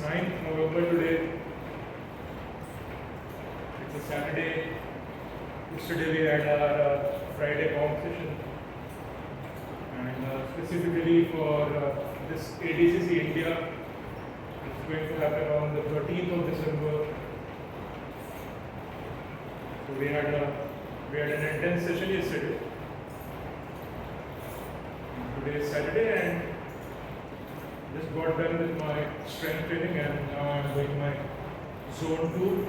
9th November today. It's a Saturday. Yesterday we had our Friday competition, and specifically for this ADCC India, it's going to happen on the 13th of December. So we had an intense session yesterday. Today is Saturday, and just got done with my strength training, and now I'm doing my zone 2.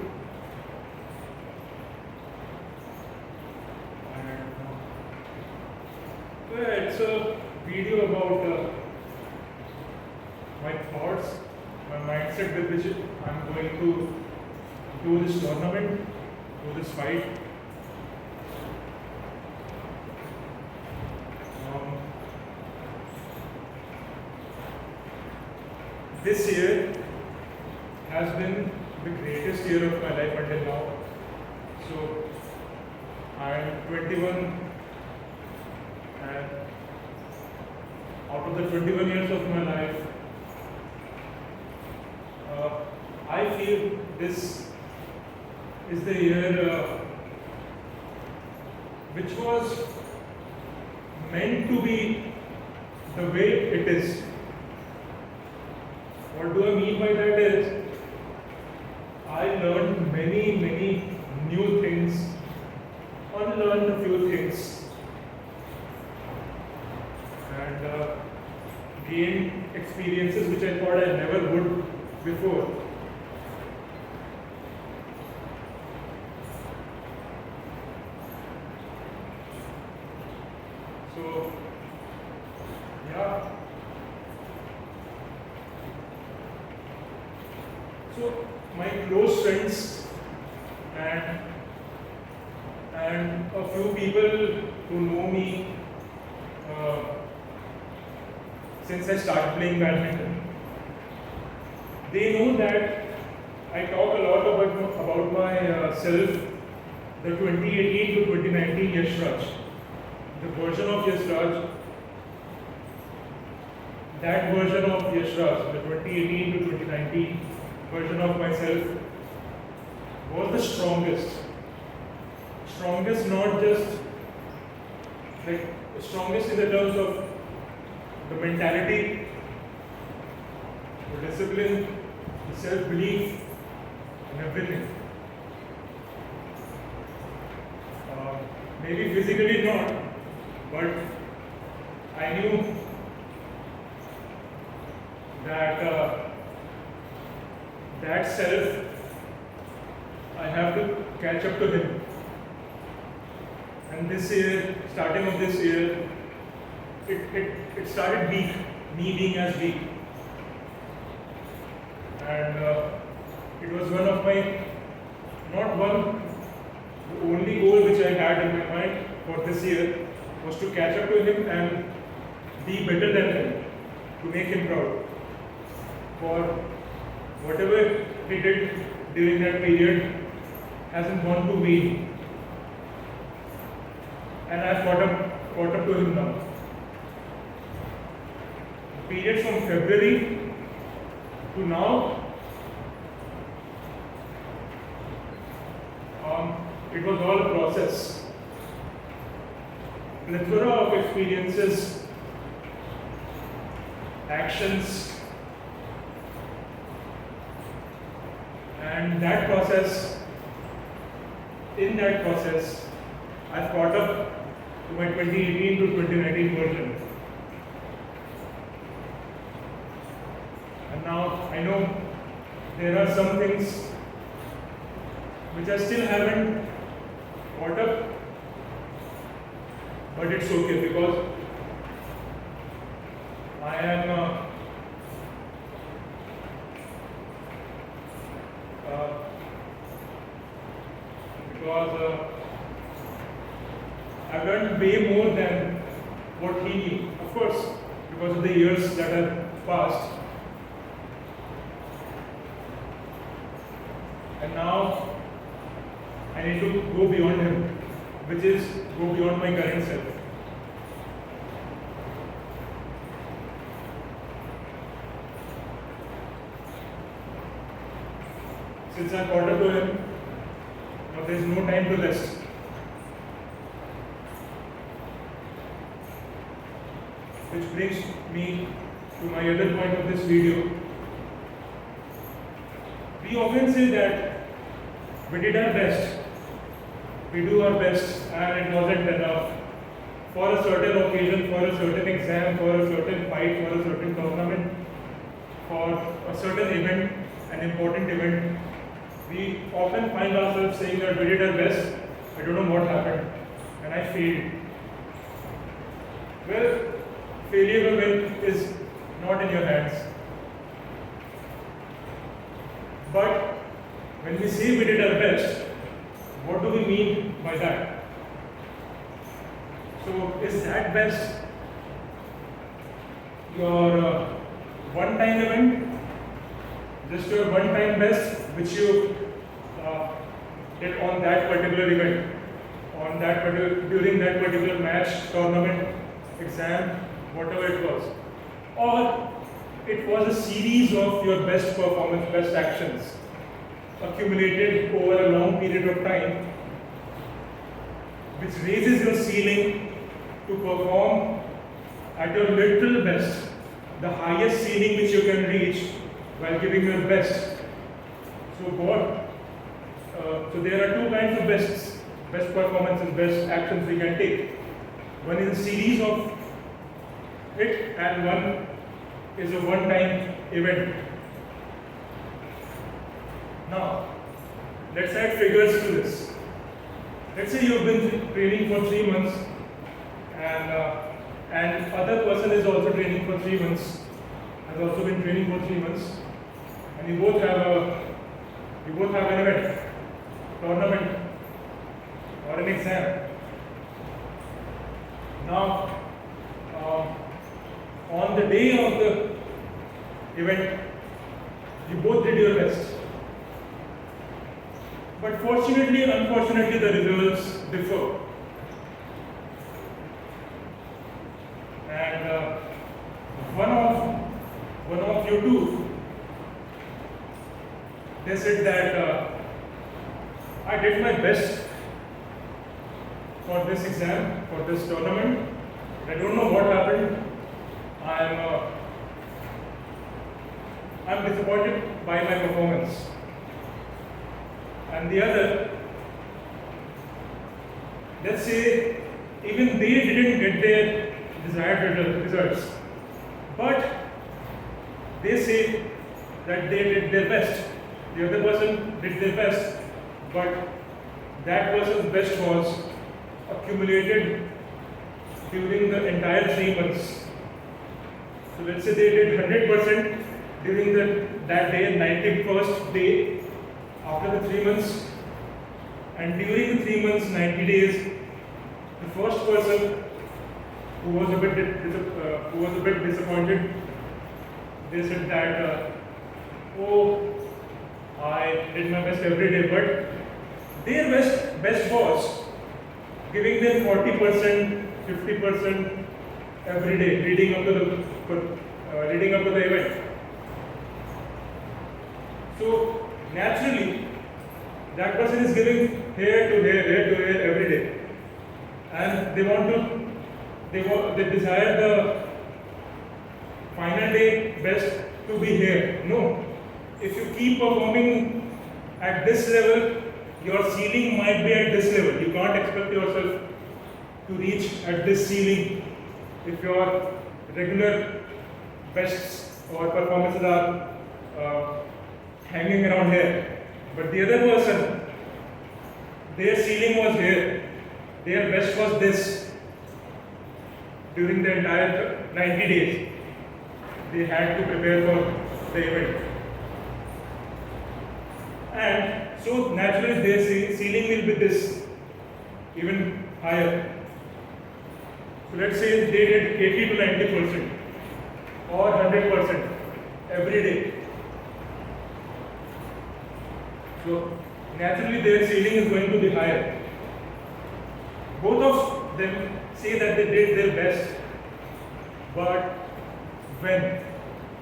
And it's a video about my thoughts, my mindset with which I'm going to do this tournament, do this fight. This year has been the greatest year of my life until now. So I am 21, and out of the 21 years of my life, I feel this is the year which was meant to be the way it is. What do I mean by that is, I learned many new things, unlearned a few things, and gained experiences which I thought I never would before. So, yeah. So my close friends and a few people who know me since I started playing badminton, they know that I talk a lot about myself, the 2018 to 2019 Yashraj, the version of Yashraj. That version of Yashraj, the 2018 to 2019 version of myself, was the strongest. Strongest, not just like strongest in the terms of the mentality, the discipline, the self-belief, and everything. Maybe physically not, but I knew that that self, I have to catch up to him. And this year, starting of this year, it started weak, me being as weak. And it was one of my, not one, the only goal which I had in my mind for this year was to catch up to him and be better than him, to make him proud. For whatever he did during that period hasn't gone to vain. And I've caught up to him now. The period from February to now, it was all a process. Plethora of experiences, actions, and in that process, I've caught up to my 2018 to 2019 version. And now I know there are some things which I still haven't caught up, but it's okay because I am because I've learned way more than what he knew. Of course, because of the years that have passed. And now I need to go beyond him, which is go beyond my current self. since I caught up to him, now there is no time to rest. Which brings me to my other point of this video. We often say that we did our best, we do our best, and it wasn't enough for a certain occasion, for a certain exam, for a certain fight, for a certain tournament, for a certain event, an important event. We often find ourselves saying that we did our best, I don't know what happened, and I failed. Well, failure or win is not in your hands. But when we say we did our best, what do we mean by that? So, is that best your one-time event? Just your one-time best which you did on that particular event, during that particular match, tournament, exam, whatever it was? Or it was a series of your best performance, best actions accumulated over a long period of time, which raises your ceiling to perform at your literal best, the highest ceiling which you can reach while giving your best. So there are two kinds of best performances, best actions we can take. One is a series of it, and one is a one-time event. Now, let's add figures to this. Let's say you've been training for 3 months, and other person is also training for 3 months, has also been training for 3 months, and you both have an event, tournament, or an exam. Now, on the day of the event, you both did your best. But fortunately, unfortunately, the results differ. And one of you two, they said that I did my best for this exam, for this tournament. I don't know what happened. I'm disappointed by my performance. And the other, let's say, even they didn't get their desired results, but they say that they did their best. The other person did their best, but that person's best was accumulated during the entire 3 months. So let's say they did 100% during that day, 91st day after the 3 months, and during the 3 months, 90 days, the first person who was a bit disappointed, they said that I did my best every day, but their best was giving them 40%, 50% every day, leading up to the event. So naturally, that person is giving here to here every day, and they desire the final day best to be here. No, if you keep performing at this level, your ceiling might be at this level. You can't expect yourself to reach at this ceiling if your regular bests or performances are hanging around here. But the other person, their ceiling was here, their best was this. During the entire 90 days, they had to prepare for the event. And so naturally their ceiling will be this, even higher. So let's say they did 80 to 90% or 100% every day. So naturally their ceiling is going to be higher. Both of them say that they did their best, but when,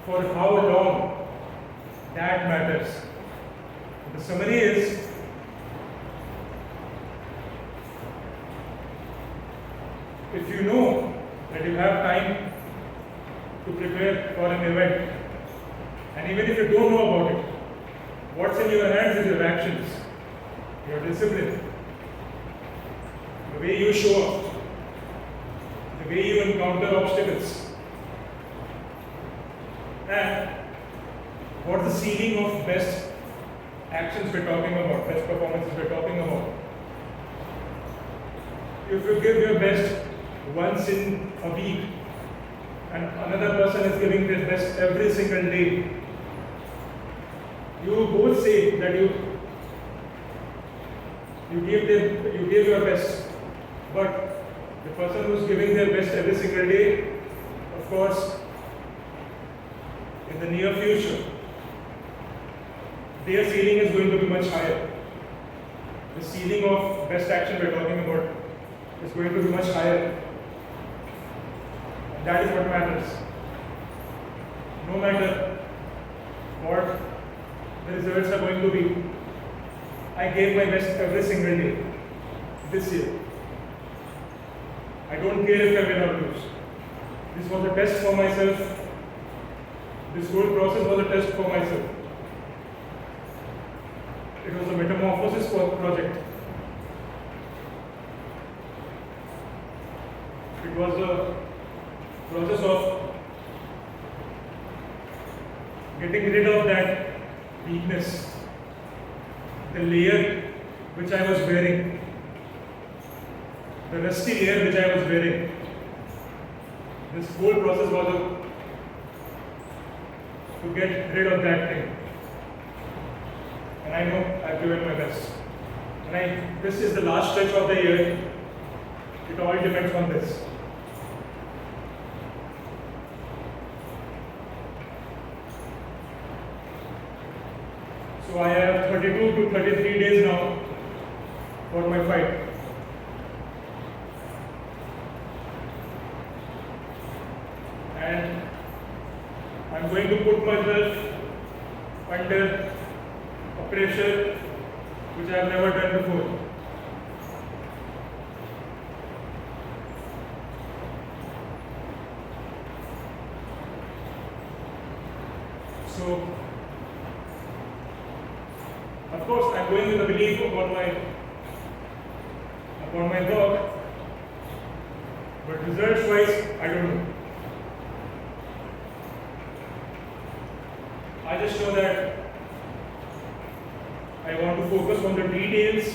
for how long, that matters. The summary is, if you know that you have time to prepare for an event, and even if you don't know about it, what's in your hands is your actions, your discipline, the way you show up, the way you encounter obstacles, and what the ceiling of best actions we're talking about, best performances we're talking about. If you give your best once in a week, and another person is giving their best every single day, you both say that you gave your best, but the person who's giving their best every single day, of course, in the near future, their ceiling is going to be much higher. The ceiling of best action we're talking about is going to be much higher. And that is what matters. No matter what the results are going to be, I gave my best every single day this year. I don't care if I win or lose. This was a test for myself. This whole process was a test for myself. It was a metamorphosis project. It was a process of getting rid of that weakness, the layer which I was wearing, the rusty layer which I was wearing. This whole process was to get rid of that thing. And I know I've given my best. And this is the last stretch of the year. It all depends on this. So I have 32 to 33 days now for my fight. And I'm going to put myself under a pressure which I have never done before. So, of course, I'm going with a belief upon my work, but results-wise, I don't know. I just know that I want to focus on the details.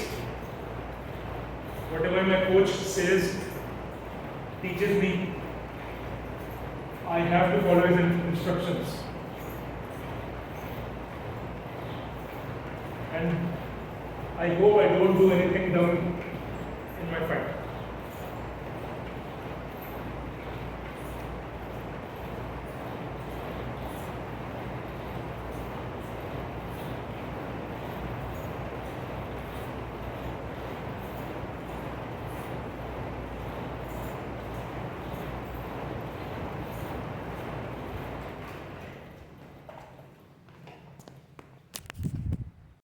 Whatever my coach says, teaches me, I have to follow his instructions. And I hope I don't do anything